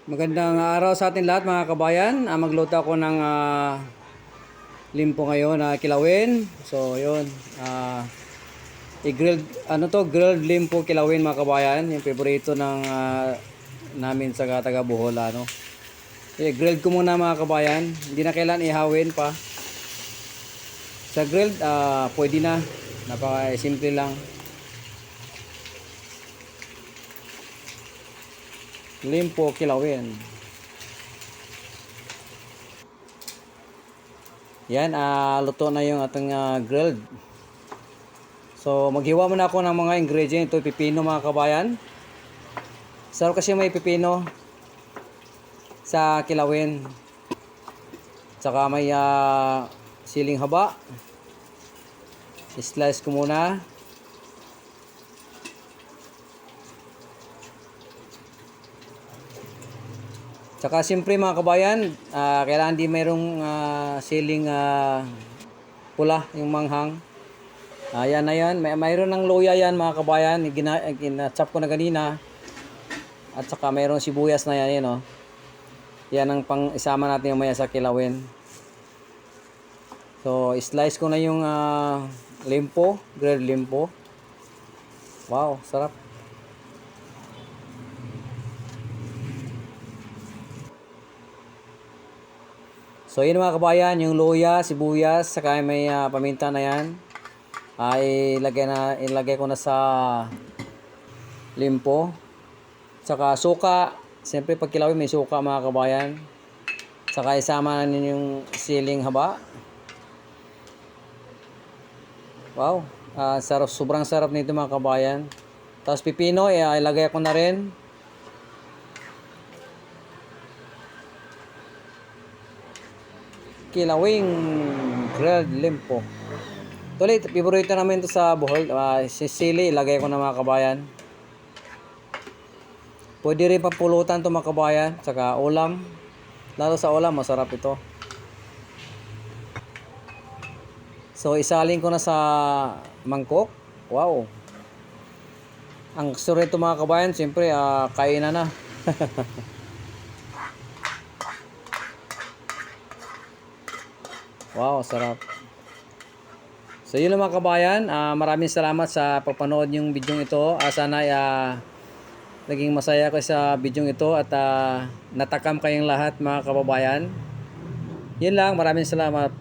Magandang araw sa atin lahat mga kabayan. Magluto ako ng limpo ngayon na kilawin. So, yun. I-grilled, grilled limpo kilawin mga kabayan. Yung favorito ng namin sa taga Bohol, ano. I-grilled ko muna mga kabayan. Hindi na kailan ihawin pa. Sa grilled, pwede na. Napaka-simple lang. Limpo kilawin. Yan, luto na yung ating grilled. So, maghiwa muna ako ng mga ingredients. Ito, pipino mga kabayan. Sarap kasi may pipino sa kilawin. Tsaka may siling haba. Slice ko muna. Tsaka siyempre mga kabayan, kailangan di mayroong siling pula, yung manghang. Ayan na yan. Mayroon ng luya yan mga kabayan. Gina-chop ko na kanina. At saka mayroong sibuyas na yan. Yan, oh. Yan ang pang isama natin yung maya sa kilawin. So, slice ko na yung limpo. Grilled limpo. Wow, sarap. So, yun mga kabayan. Yung luya, sibuyas, saka may paminta na yan. Ilagay ko na sa limpo. Saka suka. Siyempre pag kilawin may suka mga kabayan. Saka isama na ninyo yung siling haba. Wow. Sarap, sobrang sarap nito mga kabayan. Tapos pipino, ilagay ko na rin. Kilawing grilled limpo. Tuloy, favorito namin ito sa Bohol. Sili, ilagay ko na mga kabayan. Pwede rin papulutan ito mga kabayan. Saka ulam. Lalo sa ulam, masarap ito. So, isalin ko na sa mangkok. Wow. Ang gusto rin ito mga kabayan, siyempre, kainan na. Wow, sarap. So yun lang mga kabayan, maraming salamat sa pagpanood yung video ito. Sana naging masaya ko sa video ito at natakam kayong lahat mga kababayan. Yun lang, maraming salamat.